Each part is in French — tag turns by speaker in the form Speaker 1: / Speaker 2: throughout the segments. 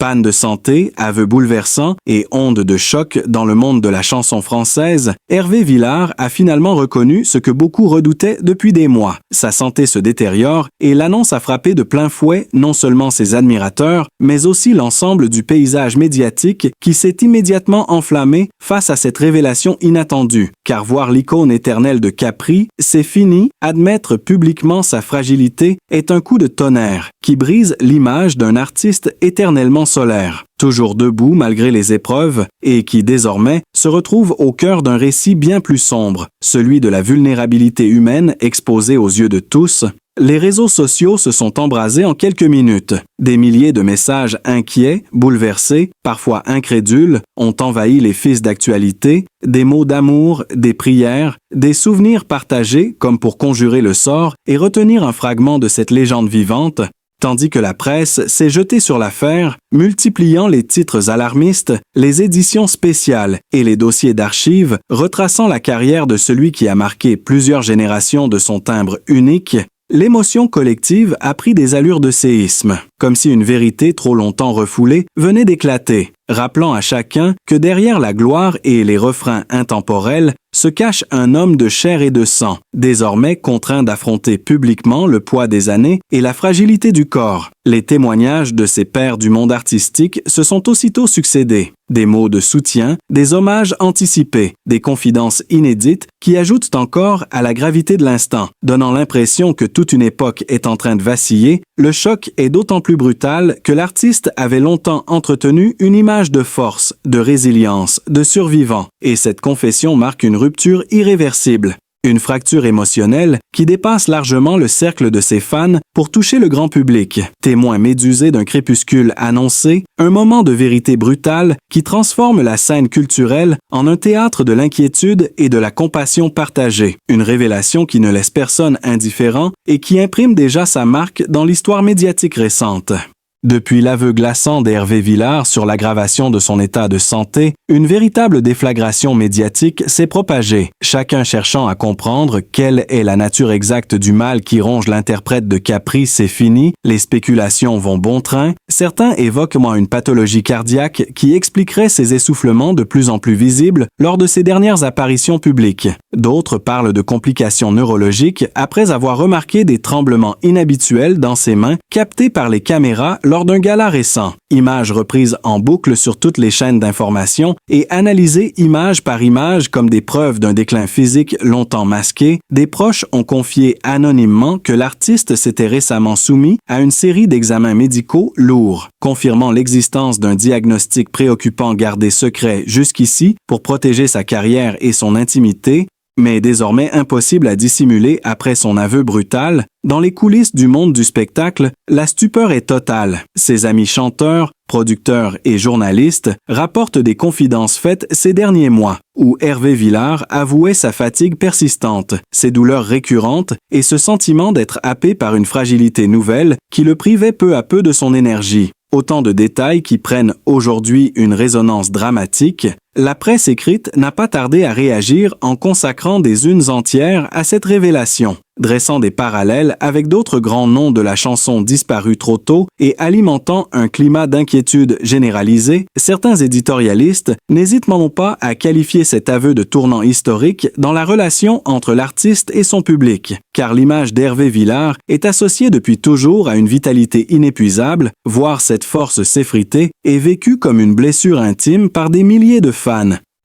Speaker 1: Panne de santé, aveux bouleversants et ondes de choc dans le monde de la chanson française, Hervé Villard a finalement reconnu ce que beaucoup redoutaient depuis des mois. Sa santé se détériore et l'annonce a frappé de plein fouet non seulement ses admirateurs, mais aussi l'ensemble du paysage médiatique qui s'est immédiatement enflammé face à cette révélation inattendue. Car voir l'icône éternelle de Capri, c'est fini, admettre publiquement sa fragilité est un coup de tonnerre qui brise l'image d'un artiste éternellement solaire, toujours debout malgré les épreuves et qui désormais se retrouve au cœur d'un récit bien plus sombre, celui de la vulnérabilité humaine exposée aux yeux de tous. Les réseaux sociaux se sont embrasés en quelques minutes. Des milliers de messages inquiets, bouleversés, parfois incrédules, ont envahi les fils d'actualité, des mots d'amour, des prières, des souvenirs partagés comme pour conjurer le sort et retenir un fragment de cette légende vivante, tandis que la presse s'est jetée sur l'affaire, multipliant les titres alarmistes, les éditions spéciales et les dossiers d'archives retraçant la carrière de celui qui a marqué plusieurs générations de son timbre unique. L'émotion collective a pris des allures de séisme, comme si une vérité trop longtemps refoulée venait d'éclater, rappelant à chacun que derrière la gloire et les refrains intemporels se cache un homme de chair et de sang, désormais contraint d'affronter publiquement le poids des années et la fragilité du corps. Les témoignages de ces pairs du monde artistique se sont aussitôt succédés. Des mots de soutien, des hommages anticipés, des confidences inédites qui ajoutent encore à la gravité de l'instant, donnant l'impression que toute une époque est en train de vaciller. Le choc est d'autant plus brutal que l'artiste avait longtemps entretenu une image de force, de résilience, de survivant, et cette confession marque une rupture irréversible. Une fracture émotionnelle qui dépasse largement le cercle de ses fans pour toucher le grand public. Témoin médusé d'un crépuscule annoncé, un moment de vérité brutale qui transforme la scène culturelle en un théâtre de l'inquiétude et de la compassion partagée. Une révélation qui ne laisse personne indifférent et qui imprime déjà sa marque dans l'histoire médiatique récente. Depuis l'aveu glaçant d'Hervé Villard sur l'aggravation de son état de santé, une véritable déflagration médiatique s'est propagée, chacun cherchant à comprendre quelle est la nature exacte du mal qui ronge l'interprète de Capri. C'est fini, les spéculations vont bon train. Certains évoquent une pathologie cardiaque qui expliquerait ses essoufflements de plus en plus visibles lors de ses dernières apparitions publiques. D'autres parlent de complications neurologiques après avoir remarqué des tremblements inhabituels dans ses mains captés par les caméras lors d'un gala récent. Images reprises en boucle sur toutes les chaînes d'information et analysées image par image comme des preuves d'un déclin physique longtemps masqué, des proches ont confié anonymement que l'artiste s'était récemment soumis à une série d'examens médicaux lourds, confirmant l'existence d'un diagnostic préoccupant gardé secret jusqu'ici pour protéger sa carrière et son intimité, mais désormais impossible à dissimuler après son aveu brutal. Dans les coulisses du monde du spectacle, la stupeur est totale. Ses amis chanteurs, producteurs et journalistes rapportent des confidences faites ces derniers mois, où Hervé Villard avouait sa fatigue persistante, ses douleurs récurrentes et ce sentiment d'être happé par une fragilité nouvelle qui le privait peu à peu de son énergie. Autant de détails qui prennent aujourd'hui une résonance dramatique. La presse écrite n'a pas tardé à réagir en consacrant des unes entières à cette révélation, dressant des parallèles avec d'autres grands noms de la chanson disparus trop tôt et alimentant un climat d'inquiétude généralisé. Certains éditorialistes n'hésitent même pas à qualifier cet aveu de tournant historique dans la relation entre l'artiste et son public, car l'image d'Hervé Villard est associée depuis toujours à une vitalité inépuisable. Voir cette force s'effriter est vécu comme une blessure intime par des milliers de fans.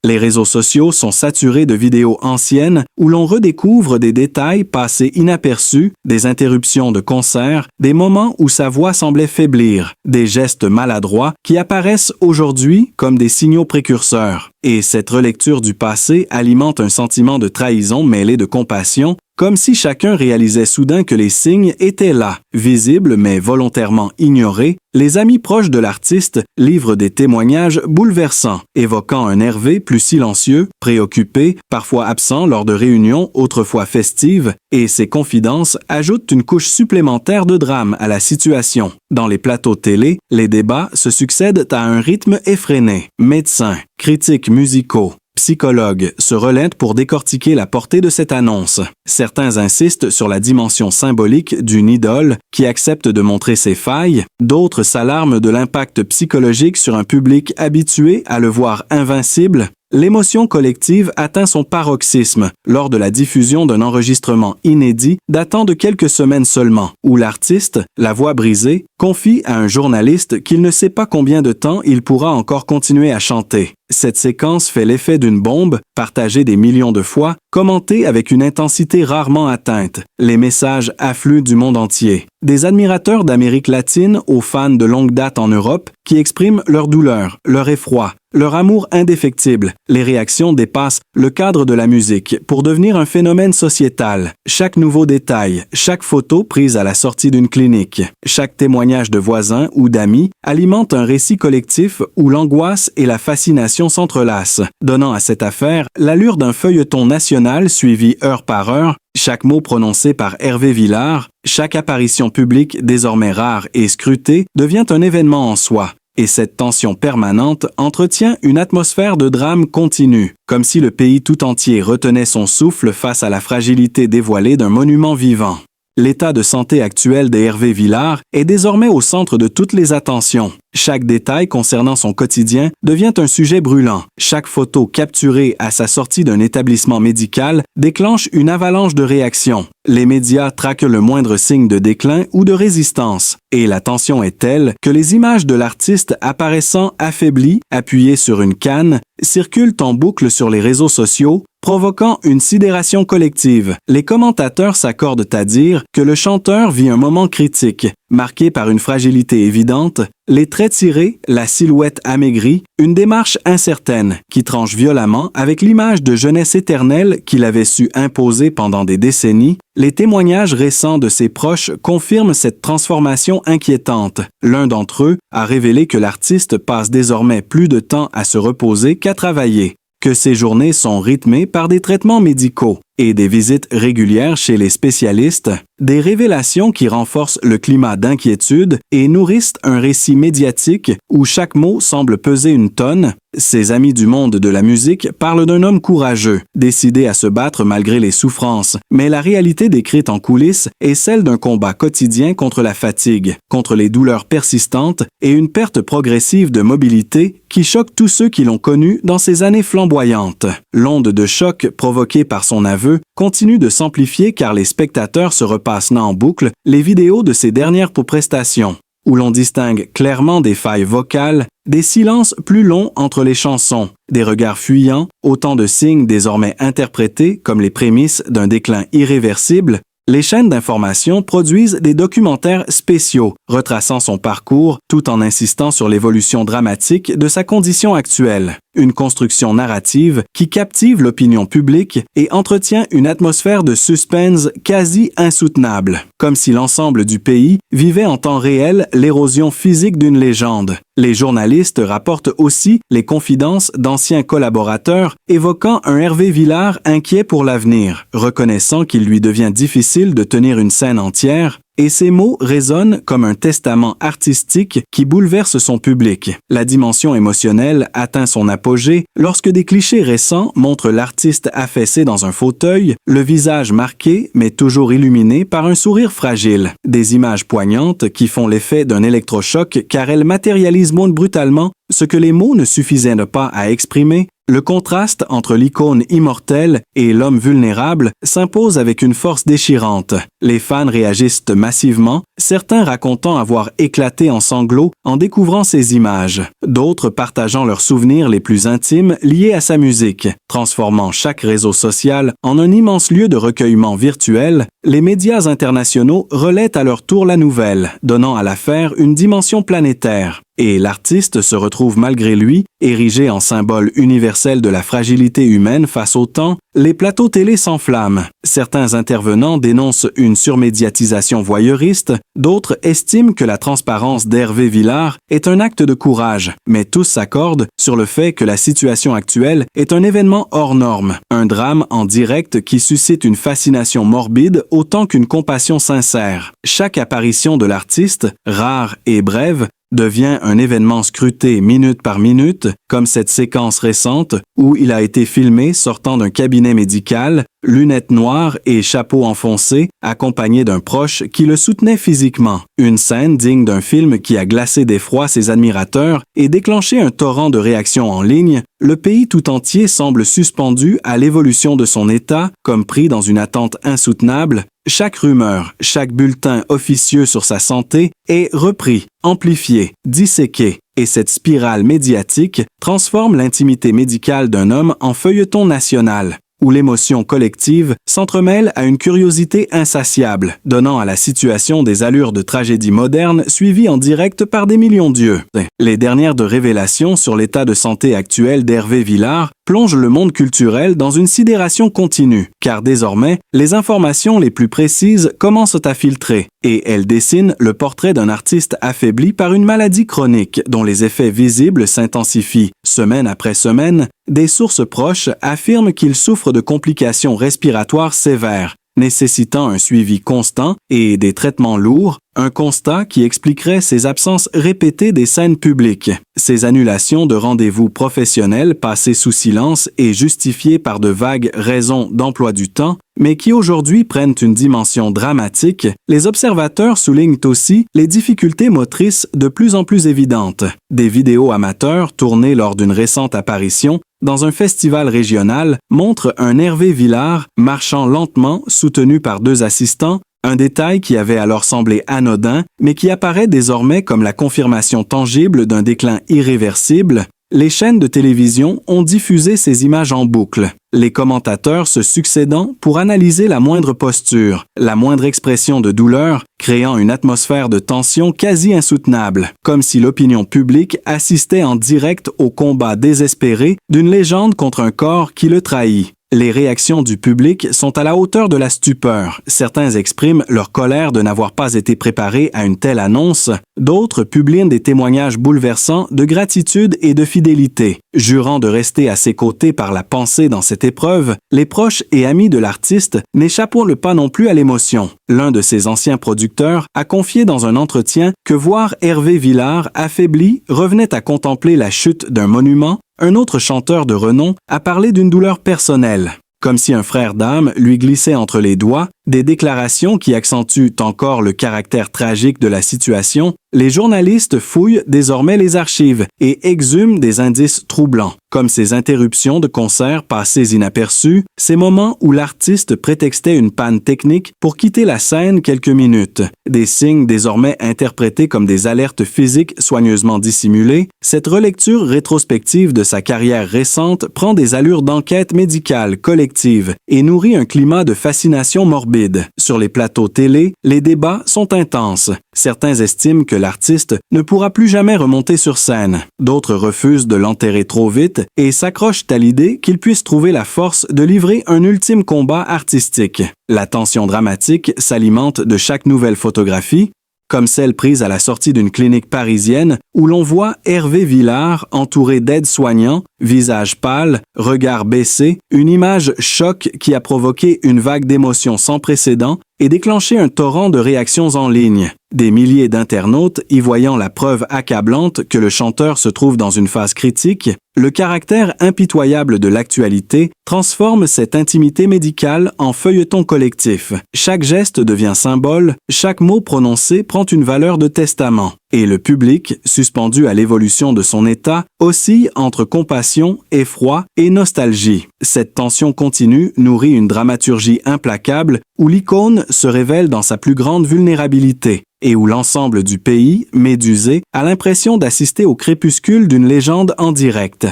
Speaker 1: Les réseaux sociaux sont saturés de vidéos anciennes où l'on redécouvre des détails passés inaperçus, des interruptions de concerts, des moments où sa voix semblait faiblir, des gestes maladroits qui apparaissent aujourd'hui comme des signaux précurseurs. Et cette relecture du passé alimente un sentiment de trahison mêlé de compassion, comme si chacun réalisait soudain que les signes étaient là, visibles mais volontairement ignorés. Les amis proches de l'artiste livrent des témoignages bouleversants, évoquant un Hervé plus silencieux, préoccupé, parfois absent lors de réunions autrefois festives, et ces confidences ajoutent une couche supplémentaire de drame à la situation. Dans les plateaux télé, les débats se succèdent à un rythme effréné. Médecins, critiques musicaux, psychologues se relaient pour décortiquer la portée de cette annonce. Certains insistent sur la dimension symbolique d'une idole qui accepte de montrer ses failles, d'autres s'alarment de l'impact psychologique sur un public habitué à le voir invincible. L'émotion collective atteint son paroxysme lors de la diffusion d'un enregistrement inédit datant de quelques semaines seulement, où l'artiste, la voix brisée, confie à un journaliste qu'il ne sait pas combien de temps il pourra encore continuer à chanter. Cette séquence fait l'effet d'une bombe, partagée des millions de fois, commentée avec une intensité rarement atteinte. Les messages affluent du monde entier. Des admirateurs d'Amérique latine aux fans de longue date en Europe qui expriment leur douleur, leur effroi, leur amour indéfectible. Les réactions dépassent le cadre de la musique pour devenir un phénomène sociétal. Chaque nouveau détail, chaque photo prise à la sortie d'une clinique, chaque témoignage de voisins ou d'amis alimente un récit collectif où l'angoisse et la fascination s'entrelacent, donnant à cette affaire l'allure d'un feuilleton national suivi heure par heure. Chaque mot prononcé par Hervé Villard, chaque apparition publique désormais rare et scrutée devient un événement en soi. Et cette tension permanente entretient une atmosphère de drame continu, comme si le pays tout entier retenait son souffle face à la fragilité dévoilée d'un monument vivant. L'état de santé actuel d'Hervé Villard est désormais au centre de toutes les attentions. Chaque détail concernant son quotidien devient un sujet brûlant. Chaque photo capturée à sa sortie d'un établissement médical déclenche une avalanche de réactions. Les médias traquent le moindre signe de déclin ou de résistance. Et la tension est telle que les images de l'artiste apparaissant affaibli, appuyé sur une canne, circulent en boucle sur les réseaux sociaux, provoquant une sidération collective. Les commentateurs s'accordent à dire que le chanteur vit un moment critique, marqué par une fragilité évidente, les traits tirés, la silhouette amaigrie, une démarche incertaine qui tranche violemment avec l'image de jeunesse éternelle qu'il avait su imposer pendant des décennies. Les témoignages récents de ses proches confirment cette transformation inquiétante. L'un d'entre eux a révélé que l'artiste passe désormais plus de temps à se reposer qu'à travailler, que ses journées sont rythmées par des traitements médicaux et des visites régulières chez les spécialistes, des révélations qui renforcent le climat d'inquiétude et nourrissent un récit médiatique où chaque mot semble peser une tonne. Ses amis du monde de la musique parlent d'un homme courageux, décidé à se battre malgré les souffrances, mais la réalité décrite en coulisses est celle d'un combat quotidien contre la fatigue, contre les douleurs persistantes et une perte progressive de mobilité qui choque tous ceux qui l'ont connu dans ces années flamboyantes. L'onde de choc provoquée par son aveu continue de s'amplifier car les spectateurs se repassent en boucle les vidéos de ses dernières prestations, où l'on distingue clairement des failles vocales, des silences plus longs entre les chansons, des regards fuyants, autant de signes désormais interprétés comme les prémices d'un déclin irréversible. Les chaînes d'information produisent des documentaires spéciaux, retraçant son parcours tout en insistant sur l'évolution dramatique de sa condition actuelle. Une construction narrative qui captive l'opinion publique et entretient une atmosphère de suspense quasi insoutenable, comme si l'ensemble du pays vivait en temps réel l'érosion physique d'une légende. Les journalistes rapportent aussi les confidences d'anciens collaborateurs évoquant un Hervé Villard inquiet pour l'avenir, reconnaissant qu'il lui devient difficile de tenir une scène entière, et ces mots résonnent comme un testament artistique qui bouleverse son public. La dimension émotionnelle atteint son apogée lorsque des clichés récents montrent l'artiste affaissé dans un fauteuil, le visage marqué mais toujours illuminé par un sourire fragile. Des images poignantes qui font l'effet d'un électrochoc car elles matérialisent brutalement ce que les mots ne suffisaient pas à exprimer. Le contraste entre l'icône immortelle et l'homme vulnérable s'impose avec une force déchirante. Les fans réagissent massivement, certains racontant avoir éclaté en sanglots en découvrant ces images, d'autres partageant leurs souvenirs les plus intimes liés à sa musique. Transformant chaque réseau social en un immense lieu de recueillement virtuel, les médias internationaux relaient à leur tour la nouvelle, donnant à l'affaire une dimension planétaire. Et l'artiste se retrouve malgré lui, érigé en symbole universel de la fragilité humaine face au temps. Les plateaux télé s'enflamment. Certains intervenants dénoncent une surmédiatisation voyeuriste, d'autres estiment que la transparence d'Hervé Villard est un acte de courage, mais tous s'accordent sur le fait que la situation actuelle est un événement hors norme, un drame en direct qui suscite une fascination morbide autant qu'une compassion sincère. Chaque apparition de l'artiste, rare et brève, devient un événement scruté minute par minute, comme cette séquence récente où il a été filmé sortant d'un cabinet médical, lunettes noires et chapeau enfoncé, accompagné d'un proche qui le soutenait physiquement. Une scène digne d'un film qui a glacé d'effroi ses admirateurs et déclenché un torrent de réactions en ligne. Le pays tout entier semble suspendu à l'évolution de son état, comme pris dans une attente insoutenable. Chaque rumeur, chaque bulletin officieux sur sa santé est repris, amplifié, disséqué, et cette spirale médiatique transforme l'intimité médicale d'un homme en feuilleton national, où l'émotion collective s'entremêle à une curiosité insatiable, donnant à la situation des allures de tragédie moderne suivie en direct par des millions d'yeux. Les dernières de révélations sur l'état de santé actuel d'Hervé Villard plongent le monde culturel dans une sidération continue, car désormais, les informations les plus précises commencent à filtrer, et elles dessinent le portrait d'un artiste affaibli par une maladie chronique dont les effets visibles s'intensifient. Semaine après semaine, des sources proches affirment qu'il souffre de complications respiratoires sévères, nécessitant un suivi constant et des traitements lourds, un constat qui expliquerait ces absences répétées des scènes publiques, ces annulations de rendez-vous professionnels passés sous silence et justifiées par de vagues raisons d'emploi du temps, mais qui aujourd'hui prennent une dimension dramatique. Les observateurs soulignent aussi les difficultés motrices de plus en plus évidentes. Des vidéos amateurs tournées lors d'une récente apparition dans un festival régional montrent un Hervé Villard marchant lentement soutenu par 2 assistants, un détail qui avait alors semblé anodin, mais qui apparaît désormais comme la confirmation tangible d'un déclin irréversible. Les chaînes de télévision ont diffusé ces images en boucle, les commentateurs se succédant pour analyser la moindre posture, la moindre expression de douleur, créant une atmosphère de tension quasi insoutenable, comme si l'opinion publique assistait en direct au combat désespéré d'une légende contre un corps qui le trahit. Les réactions du public sont à la hauteur de la stupeur. Certains expriment leur colère de n'avoir pas été préparés à une telle annonce. D'autres publient des témoignages bouleversants de gratitude et de fidélité. Jurant de rester à ses côtés par la pensée dans cette épreuve, les proches et amis de l'artiste n'échappent pas non plus à l'émotion. L'un de ses anciens producteurs a confié dans un entretien que voir Hervé Villard affaibli revenait à contempler la chute d'un monument. Un autre chanteur de renom a parlé d'une douleur personnelle, comme si un frère d'âme lui glissait entre les doigts, des déclarations qui accentuent encore le caractère tragique de la situation. Les journalistes fouillent désormais les archives et exhument des indices troublants, comme ces interruptions de concerts passées inaperçues, ces moments où l'artiste prétextait une panne technique pour quitter la scène quelques minutes, des signes désormais interprétés comme des alertes physiques soigneusement dissimulées. Cette relecture rétrospective de sa carrière récente prend des allures d'enquête médicale collective et nourrit un climat de fascination morbide. Sur les plateaux télé, les débats sont intenses. Certains estiment que l'artiste ne pourra plus jamais remonter sur scène. D'autres refusent de l'enterrer trop vite et s'accrochent à l'idée qu'il puisse trouver la force de livrer un ultime combat artistique. La tension dramatique s'alimente de chaque nouvelle photographie, comme celle prise à la sortie d'une clinique parisienne où l'on voit Hervé Villard entouré d'aides-soignants, visage pâle, regard baissé, une image choc qui a provoqué une vague d'émotions sans précédent et déclenché un torrent de réactions en ligne. Des milliers d'internautes y voyant la preuve accablante que le chanteur se trouve dans une phase critique, le caractère impitoyable de l'actualité transforme cette intimité médicale en feuilleton collectif. Chaque geste devient symbole, chaque mot prononcé prend une valeur de testament, et le public, suspendu à l'évolution de son état, oscille entre compassion, effroi et nostalgie. Cette tension continue nourrit une dramaturgie implacable où l'icône se révèle dans sa plus grande vulnérabilité et où l'ensemble du pays, médusé, a l'impression d'assister au crépuscule d'une légende en direct.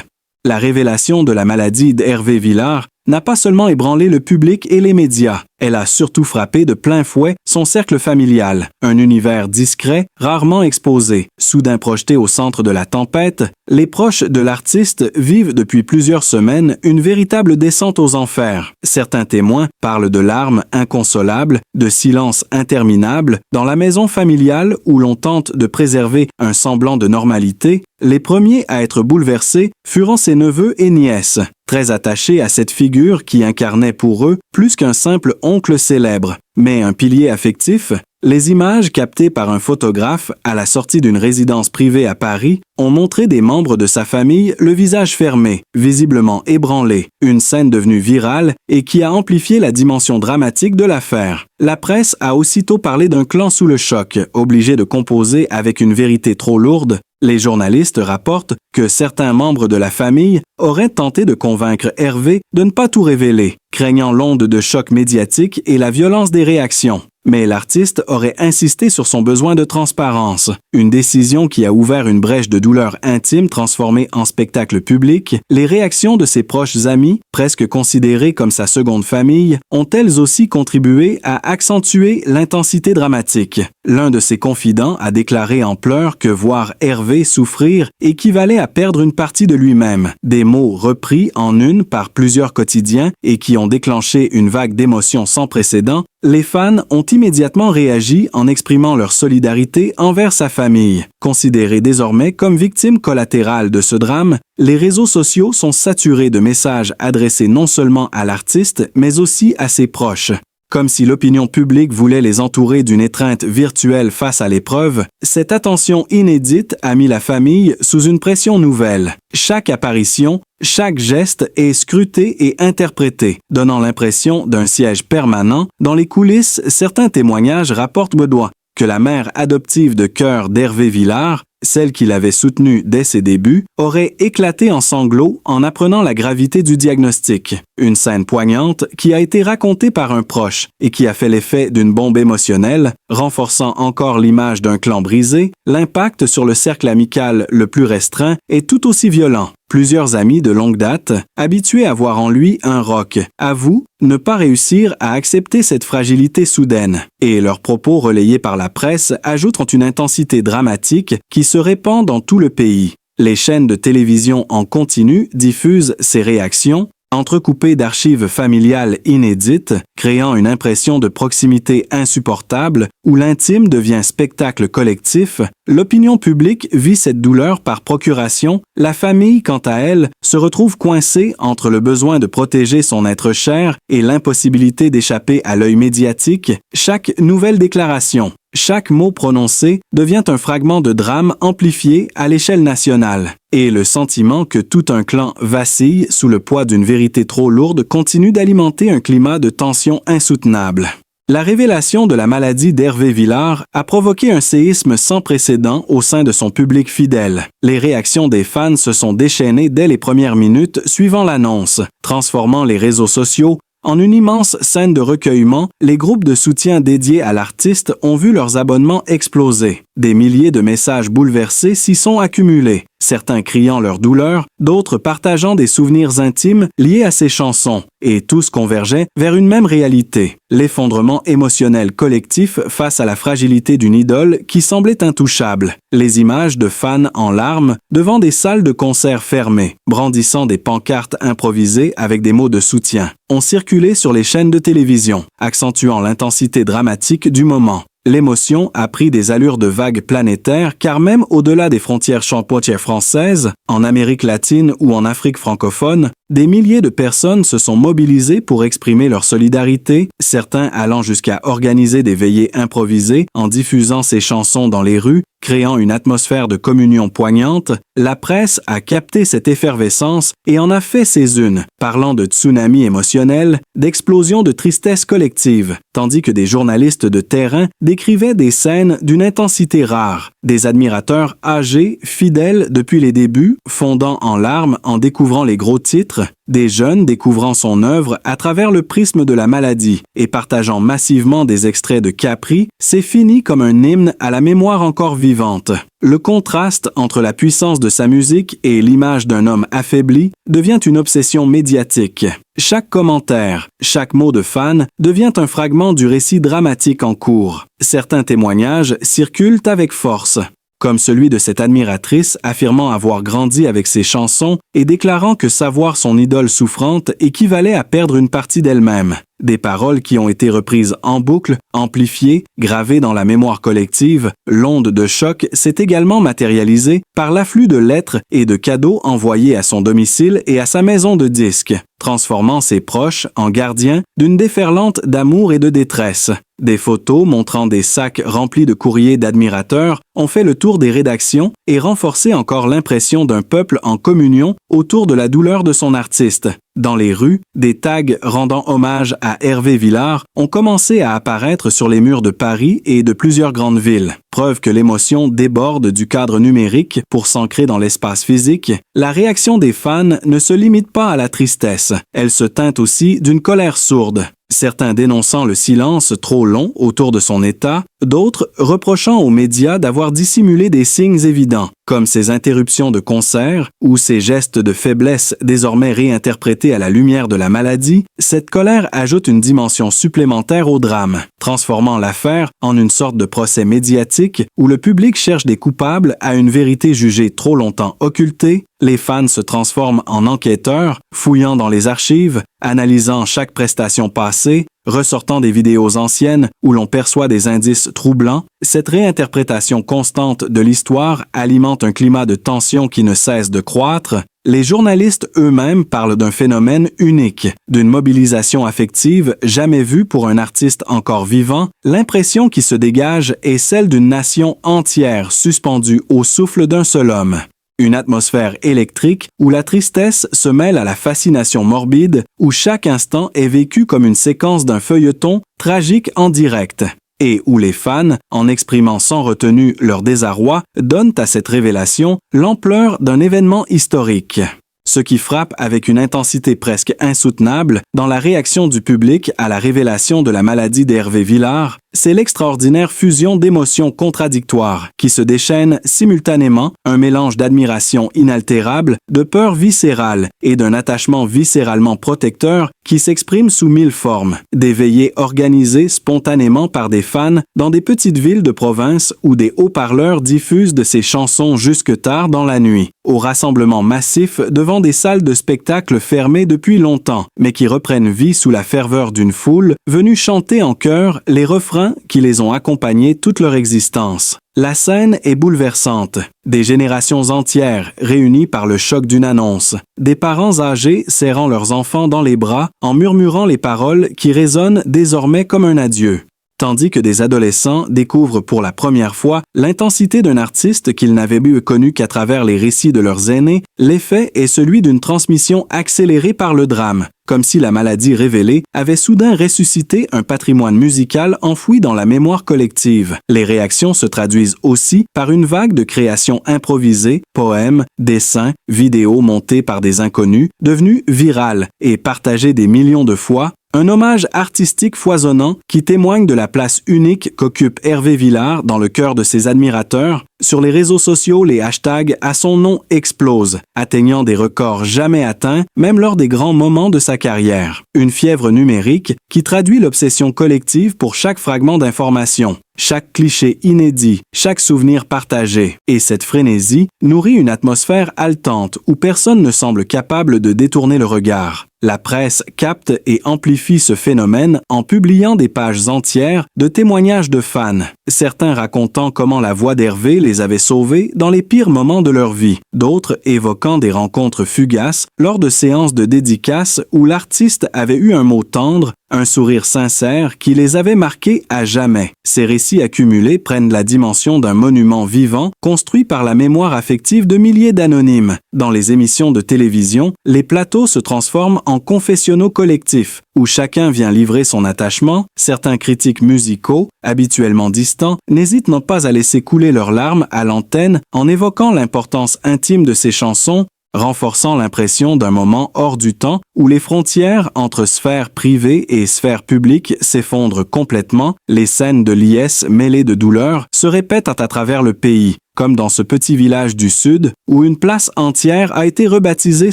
Speaker 1: La révélation de la maladie d'Hervé Villard n'a pas seulement ébranlé le public et les médias, elle a surtout frappé de plein fouet son cercle familial, un univers discret, rarement exposé. Soudain projeté au centre de la tempête, les proches de l'artiste vivent depuis plusieurs semaines une véritable descente aux enfers. Certains témoins parlent de larmes inconsolables, de silence interminable. Dans la maison familiale où l'on tente de préserver un semblant de normalité, les premiers à être bouleversés furent ses neveux et nièces, très attachés à cette figure qui incarnait pour eux plus qu'un simple oncle célèbre, mais un pilier affectif. Les images captées par un photographe à la sortie d'une résidence privée à Paris ont montré des membres de sa famille le visage fermé, visiblement ébranlé, une scène devenue virale et qui a amplifié la dimension dramatique de l'affaire. La presse a aussitôt parlé d'un clan sous le choc, obligé de composer avec une vérité trop lourde. Les journalistes rapportent que certains membres de la famille auraient tenté de convaincre Hervé de ne pas tout révéler, craignant l'onde de choc médiatique et la violence des réactions. Mais l'artiste aurait insisté sur son besoin de transparence, une décision qui a ouvert une brèche de douleur intime transformée en spectacle public. Les réactions de ses proches amis, presque considérés comme sa seconde famille, ont elles aussi contribué à accentuer l'intensité dramatique. L'un de ses confidents a déclaré en pleurs que voir Hervé souffrir équivalait à perdre une partie de lui-même. Des mots repris en une par plusieurs quotidiens et qui ont déclenché une vague d'émotions sans précédent. Les fans ont immédiatement réagi en exprimant leur solidarité envers sa famille. Considérée désormais comme victime collatérale de ce drame, les réseaux sociaux sont saturés de messages adressés non seulement à l'artiste, mais aussi à ses proches. Comme si l'opinion publique voulait les entourer d'une étreinte virtuelle face à l'épreuve, cette attention inédite a mis la famille sous une pression nouvelle. Chaque apparition, chaque geste est scruté et interprété, donnant l'impression d'un siège permanent. Dans les coulisses, certains témoignages rapportent Bedoin que la mère adoptive de cœur d'Hervé Villard, celle qui l'avait soutenu dès ses débuts, aurait éclaté en sanglots en apprenant la gravité du diagnostic. Une scène poignante qui a été racontée par un proche et qui a fait l'effet d'une bombe émotionnelle, renforçant encore l'image d'un clan brisé. L'impact sur le cercle amical le plus restreint est tout aussi violent. Plusieurs amis de longue date, habitués à voir en lui un roc, avouent ne pas réussir à accepter cette fragilité soudaine. Et leurs propos relayés par la presse ajoutent une intensité dramatique qui se répand dans tout le pays. Les chaînes de télévision en continu diffusent ces réactions, entrecoupées d'archives familiales inédites, créant une impression de proximité insupportable où l'intime devient spectacle collectif. L'opinion publique vit cette douleur par procuration. La famille, quant à elle, se retrouve coincée entre le besoin de protéger son être cher et l'impossibilité d'échapper à l'œil médiatique. Chaque nouvelle déclaration, chaque mot prononcé devient un fragment de drame amplifié à l'échelle nationale. Et le sentiment que tout un clan vacille sous le poids d'une vérité trop lourde continue d'alimenter un climat de tension insoutenable. La révélation de la maladie d'Hervé Villard a provoqué un séisme sans précédent au sein de son public fidèle. Les réactions des fans se sont déchaînées dès les premières minutes suivant l'annonce, transformant les réseaux sociaux en une immense scène de recueillement. Les groupes de soutien dédiés à l'artiste ont vu leurs abonnements exploser. Des milliers de messages bouleversés s'y sont accumulés, certains criant leur douleur, d'autres partageant des souvenirs intimes liés à ces chansons, et tous convergeaient vers une même réalité, l'effondrement émotionnel collectif face à la fragilité d'une idole qui semblait intouchable. Les images de fans en larmes devant des salles de concert fermées, brandissant des pancartes improvisées avec des mots de soutien, ont circulé sur les chaînes de télévision, accentuant l'intensité dramatique du moment. L'émotion a pris des allures de vagues planétaires car même au-delà des frontières champenoises françaises, en Amérique latine ou en Afrique francophone, des milliers de personnes se sont mobilisées pour exprimer leur solidarité, certains allant jusqu'à organiser des veillées improvisées en diffusant ces chansons dans les rues, créant une atmosphère de communion poignante. La presse a capté cette effervescence et en a fait ses unes, parlant de tsunami émotionnel, d'explosion de tristesse collective, tandis que des journalistes de terrain décrivaient des scènes d'une intensité rare, des admirateurs âgés, fidèles depuis les débuts, fondant en larmes en découvrant les gros titres, des jeunes découvrant son œuvre à travers le prisme de la maladie et partageant massivement des extraits de Capri. C'est fini comme un hymne à la mémoire encore vivante. Le contraste entre la puissance de sa musique et l'image d'un homme affaibli devient une obsession médiatique. Chaque commentaire, chaque mot de fan devient un fragment du récit dramatique en cours. Certains témoignages circulent avec force, comme celui de cette admiratrice affirmant avoir grandi avec ses chansons et déclarant que savoir son idole souffrante équivalait à perdre une partie d'elle-même. Des paroles qui ont été reprises en boucle, amplifiées, gravées dans la mémoire collective. L'onde de choc s'est également matérialisée par l'afflux de lettres et de cadeaux envoyés à son domicile et à sa maison de disques, transformant ses proches en gardiens d'une déferlante d'amour et de détresse. Des photos montrant des sacs remplis de courriers d'admirateurs ont fait le tour des rédactions et renforcé encore l'impression d'un peuple en communion autour de la douleur de son artiste. Dans les rues, des tags rendant hommage à Hervé Villard ont commencé à apparaître sur les murs de Paris et de plusieurs grandes villes. Preuve que l'émotion déborde du cadre numérique pour s'ancrer dans l'espace physique, la réaction des fans ne se limite pas à la tristesse. Elle se teinte aussi d'une colère sourde. Certains dénonçant le silence trop long autour de son état, d'autres reprochant aux médias d'avoir dissimulé des signes évidents, comme ses interruptions de concerts ou ses gestes de faiblesse désormais réinterprétés à la lumière de la maladie. Cette colère ajoute une dimension supplémentaire au drame, transformant l'affaire en une sorte de procès médiatique où le public cherche des coupables à une vérité jugée trop longtemps occultée. Les fans se transforment en enquêteurs, fouillant dans les archives, analysant chaque prestation passée, ressortant des vidéos anciennes où l'on perçoit des indices troublants. Cette réinterprétation constante de l'histoire alimente un climat de tension qui ne cesse de croître. Les journalistes eux-mêmes parlent d'un phénomène unique, d'une mobilisation affective jamais vue pour un artiste encore vivant. L'impression qui se dégage est celle d'une nation entière suspendue au souffle d'un seul homme. Une atmosphère électrique où la tristesse se mêle à la fascination morbide, où chaque instant est vécu comme une séquence d'un feuilleton tragique en direct, et où les fans, en exprimant sans retenue leur désarroi, donnent à cette révélation l'ampleur d'un événement historique. Ce qui frappe avec une intensité presque insoutenable dans la réaction du public à la révélation de la maladie d'Hervé Villard, c'est l'extraordinaire fusion d'émotions contradictoires qui se déchaînent simultanément, un mélange d'admiration inaltérable, de peur viscérale et d'un attachement viscéralement protecteur qui s'exprime sous 1000 formes. Des veillées organisées spontanément par des fans dans des petites villes de province où des haut-parleurs diffusent de ces chansons jusque tard dans la nuit, aux rassemblements massifs devant des salles de spectacle fermées depuis longtemps, mais qui reprennent vie sous la ferveur d'une foule venue chanter en chœur les refrains qui les ont accompagnés toute leur existence. La scène est bouleversante. Des générations entières réunies par le choc d'une annonce. Des parents âgés serrant leurs enfants dans les bras en murmurant les paroles qui résonnent désormais comme un adieu. Tandis que des adolescents découvrent pour la première fois l'intensité d'un artiste qu'ils n'avaient mieux connu qu'à travers les récits de leurs aînés, l'effet est celui d'une transmission accélérée par le drame, comme si la maladie révélée avait soudain ressuscité un patrimoine musical enfoui dans la mémoire collective. Les réactions se traduisent aussi par une vague de créations improvisées, poèmes, dessins, vidéos montées par des inconnus, devenues virales et partagées des millions de fois. Un hommage artistique foisonnant qui témoigne de la place unique qu'occupe Hervé Villard dans le cœur de ses admirateurs. Sur les réseaux sociaux, les hashtags à son nom explosent, atteignant des records jamais atteints, même lors des grands moments de sa carrière. Une fièvre numérique qui traduit l'obsession collective pour chaque fragment d'information, chaque cliché inédit, chaque souvenir partagé. Et cette frénésie nourrit une atmosphère haletante où personne ne semble capable de détourner le regard. La presse capte et amplifie ce phénomène en publiant des pages entières de témoignages de fans, certains racontant comment la voix d'Hervé les avait sauvés dans les pires moments de leur vie, d'autres évoquant des rencontres fugaces lors de séances de dédicaces où l'artiste avait eu un mot tendre, un sourire sincère qui les avait marqués à jamais. Ces récits accumulés prennent la dimension d'un monument vivant construit par la mémoire affective de milliers d'anonymes. Dans les émissions de télévision, les plateaux se transforment en confessionnaux collectifs, où chacun vient livrer son attachement. Certains critiques musicaux, habituellement distants, n'hésitent non pas à laisser couler leurs larmes à l'antenne en évoquant l'importance intime de ces chansons, renforçant l'impression d'un moment hors du temps où les frontières entre sphère privée et sphère publique s'effondrent complètement. Les scènes de liesse mêlées de douleur se répètent à travers le pays, comme dans ce petit village du Sud, où une place entière a été rebaptisée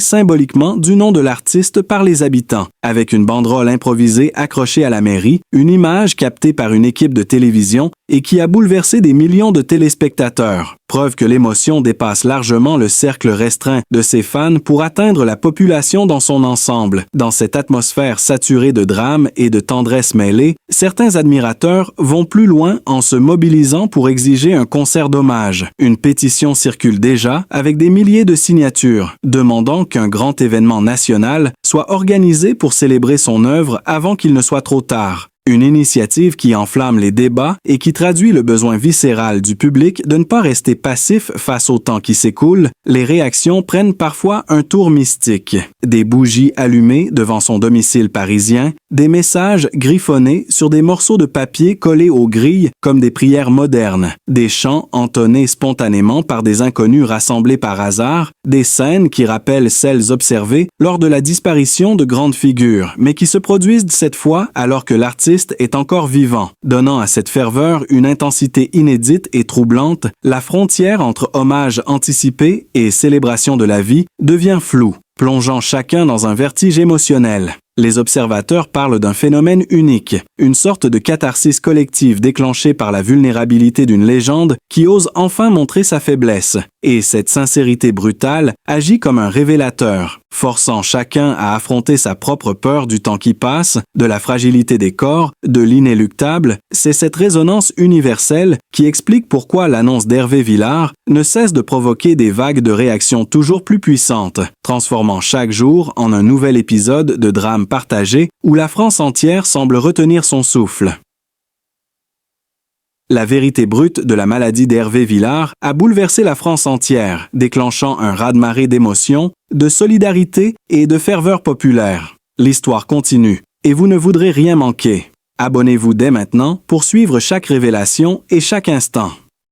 Speaker 1: symboliquement du nom de l'artiste par les habitants, avec une banderole improvisée accrochée à la mairie, une image captée par une équipe de télévision et qui a bouleversé des millions de téléspectateurs. Preuve que l'émotion dépasse largement le cercle restreint de ses fans pour atteindre la population dans son ensemble. Dans cette atmosphère saturée de drame et de tendresse mêlée, certains admirateurs vont plus loin en se mobilisant pour exiger un concert d'hommage. Une pétition circule déjà avec des milliers de signatures, demandant qu'un grand événement national soit organisé pour célébrer son œuvre avant qu'il ne soit trop tard. Une initiative qui enflamme les débats et qui traduit le besoin viscéral du public de ne pas rester passif face au temps qui s'écoule. Les réactions prennent parfois un tour mystique. Des bougies allumées devant son domicile parisien, des messages griffonnés sur des morceaux de papier collés aux grilles comme des prières modernes, des chants entonnés spontanément par des inconnus rassemblés par hasard, des scènes qui rappellent celles observées lors de la disparition de grandes figures, mais qui se produisent cette fois alors que l'artiste est encore vivant, donnant à cette ferveur une intensité inédite et troublante. La frontière entre hommage anticipé et célébration de la vie devient floue, plongeant chacun dans un vertige émotionnel. Les observateurs parlent d'un phénomène unique, une sorte de catharsis collective déclenchée par la vulnérabilité d'une légende qui ose enfin montrer sa faiblesse. Et cette sincérité brutale agit comme un révélateur, forçant chacun à affronter sa propre peur du temps qui passe, de la fragilité des corps, de l'inéluctable. C'est cette résonance universelle qui explique pourquoi l'annonce d'Hervé Villard ne cesse de provoquer des vagues de réactions toujours plus puissantes, transformant chaque jour en un nouvel épisode de drame partagé où la France entière semble retenir son souffle. La vérité brute de la maladie d'Hervé Villard a bouleversé la France entière, déclenchant un raz-de-marée d'émotions, de solidarité et de ferveur populaire. L'histoire continue, et vous ne voudrez rien manquer. Abonnez-vous dès maintenant pour suivre chaque révélation et chaque instant.